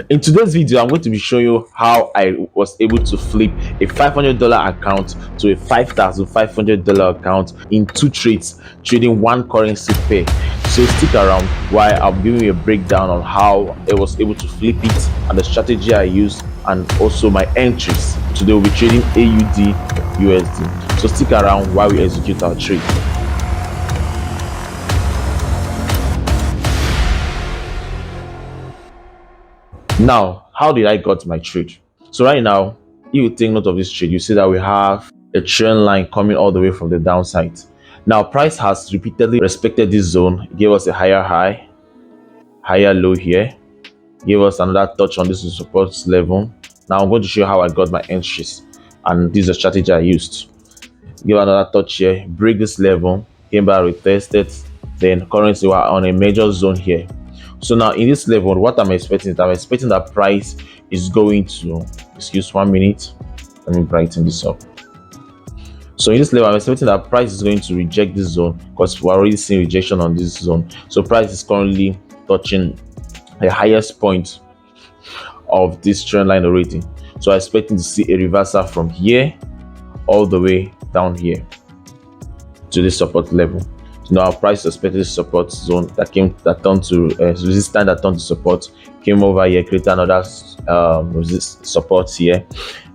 In today's video, I'm going to be showing you how I was able to flip a $500 account to a $5,500 account in 2 trades, trading one currency pair. So stick around while I'm giving you a breakdown on how I was able to flip it and the strategy I used and also my entries. Today we'll be trading AUD USD. So stick around while we execute our trade. Now, how did I got my trade? So right now, if you take note of this trade, you see that we have a trend line coming all the way from the downside. Now, price has repeatedly respected this zone. It gave us a higher high, higher low here. Gave us another touch on this support level. Now, I'm going to show you how I got my entries. And this is a strategy I used. Give another touch here, break this level, came back, retested. Then currently we're on a major zone here. So now in this level, what I'm expecting is that price is going to, excuse 1 minute, let me brighten this up. So in this level, I'm expecting that price is going to reject this zone because we're already seeing rejection on this zone. So price is currently touching the highest point of this trend line already. So I'm expecting to see a reversal from here all the way down here to this support level. Now our price expected support zone that turned to resistance, that turned to support, came over here, created another support here.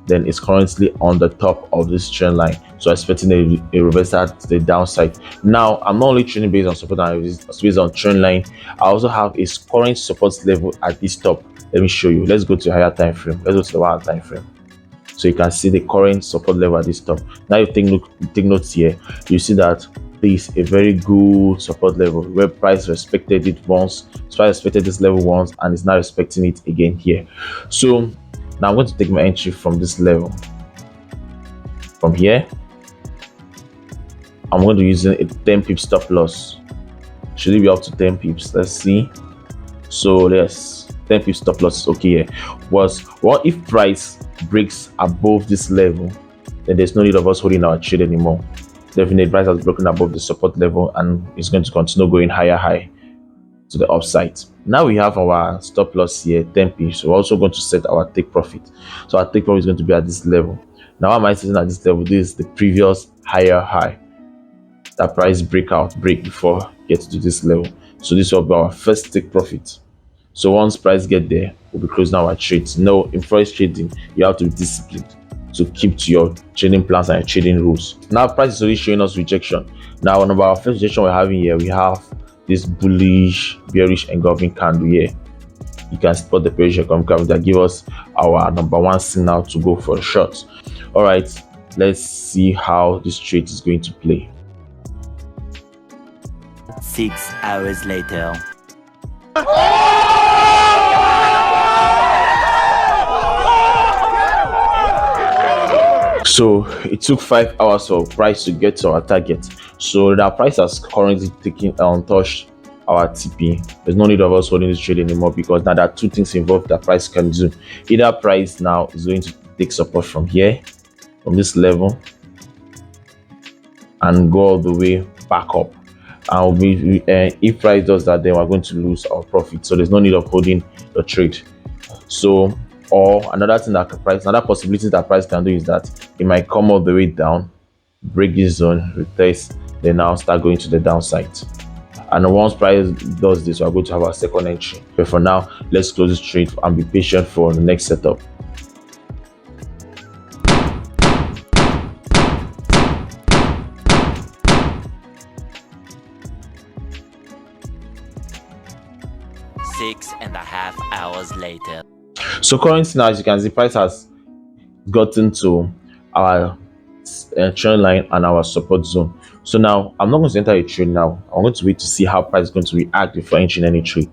Then it's currently on the top of this trend line, so expecting a reversal to the downside. Now I'm not only trading based on support and based on trend line, I also have a current support level at this top. Let me show you. Let's go to a higher time frame. Let's go to the 1 hour time frame. So you can see the current support level at this top. Now you take notes here. You see that this is a very good support level where price respected it once, so I respected this level once and is now respecting it again here. So now I'm going to take my entry from this level. From here, I'm going to use a 10 pips stop loss. Should it be up to 10 pips? Let's see. So yes, 10 pips stop loss is okay here. What if price breaks above this level, then there's no need of us holding our trade anymore. Definitely price has broken above the support level and it's going to continue going high to the upside. Now we have our stop loss here, 10 pips. So we're also going to set our take profit. So our take profit is going to be at this level. Now why am I sitting at this level? This is the previous higher high that price break before get to this level. So this will be our first take profit. So once price get there, we'll be closing our trades. No, in forex trading, you have to be disciplined to keep to your trading plans and your trading rules. Now price is already showing us rejection. Now on our first rejection we're having here, we have this bullish, bearish engulfing candle here. You can spot the bearish engulfing candle that give us our number one signal to go for a short. All right, let's see how this trade is going to play. 6 hours later. So it took 5 hours for price to get to our target. So that price has currently taken untouched our TP. There's no need of us holding this trade anymore because now there are two things involved that price can do. Either price now is going to take support from here, from this level, and go all the way back up. And if price does that, then we're going to lose our profit. So there's no need of holding the trade. So or another possibility that price can do is that it might come all the way down, break this zone, retest, then now start going to the downside. And once price does this, we're going to have our second entry. But for now, let's close this trade and be patient for the next setup. Six and a half hours later. So currently now, as you can see, price has gotten to our trend line and our support zone. So now I'm not going to enter a trade now. I'm going to wait to see how price is going to react before entering any trade,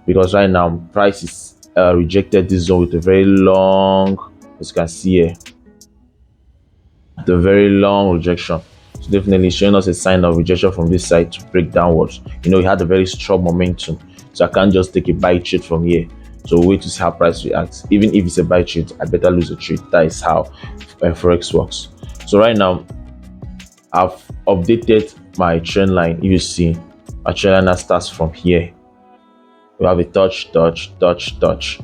because right now price is rejected this zone with a very long, as you can see here, the very long rejection. So definitely showing us a sign of rejection from this side to break downwards. You know, we had a very strong momentum, so I can't just take a buy trade from here. So we'll wait to see how price reacts. Even if it's a buy trade, I better lose a trade. That is how forex works. So right now, I've updated my trend line. If you see, my trend line starts from here We have a touch, touch, touch, touch,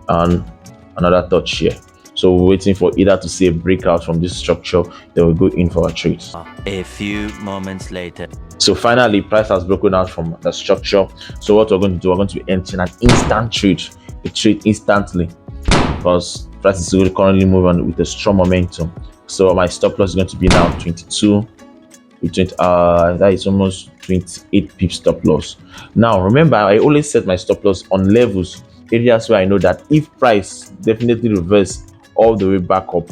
and another touch here. So we're waiting for either to see a breakout from this structure, then we'll go in for our trades. A few moments later. So finally, price has broken out from the structure. So what we're going to do, we're going to be entering an instant trade, a trade instantly, because price is currently moving with a strong momentum. So my stop loss is going to be now 22. That is almost 28 pip stop loss. Now remember, I always set my stop loss on levels, areas where I know that if price definitely reverse all the way back up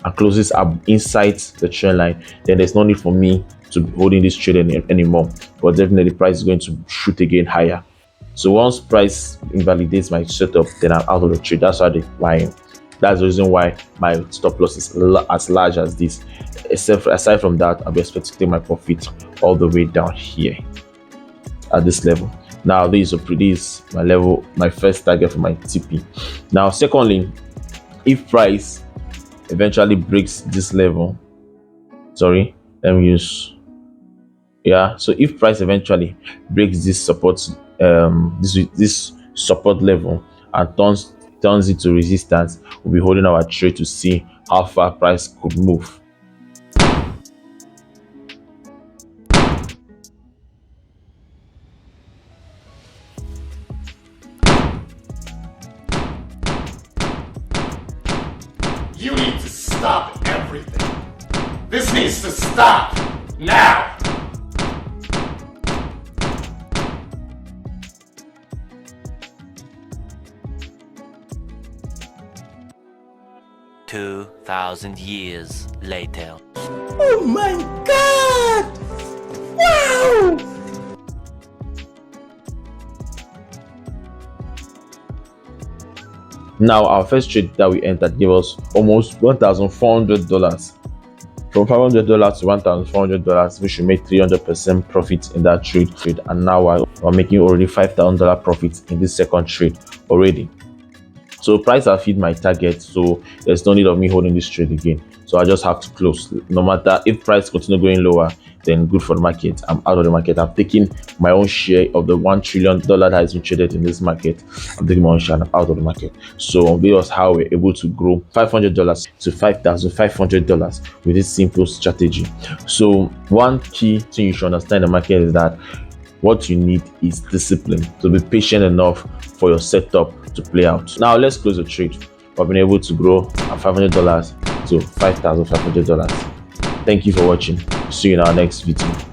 and closes up inside the trend line, then there's no need for me to be holding this trade anymore. But definitely price is going to shoot again higher. So once price invalidates my setup, then I'm out of the trade. That's why that's the reason why my stop loss is as large as this. Aside from that, I'll be expecting to take my profit all the way down here at this level. Now this is my level, my first target for my TP. Now secondly, if price eventually breaks this level, sorry, let me use, yeah, so if price eventually breaks this support, this support level and turns it to resistance, we'll be holding our trade to see how far price could move. You need to stop everything. This needs to stop now. $2,000 later. Oh my God! Wow! Now our first trade that we entered gave us almost $1,400. From $500 to $1,400, we should make 300% profit in that trade. And now we're making already $5,000 profit in this second trade already. So price have hit my target, so there's no need of me holding this trade again. So I just have to close. No matter if price continue going lower, then good for the market. I'm out of the market. I've taken my own share of the $1 trillion that has been traded in this market. I'm taking my own share and I'm out of the market. So this was how we're able to grow $500 to $5,500 with this simple strategy. So one key thing you should understand in the market is that what you need is discipline, to be patient enough for your setup to play out. Now let's close the trade. I've been able to grow $500 to $5,500. Thank you for watching. See you in our next video.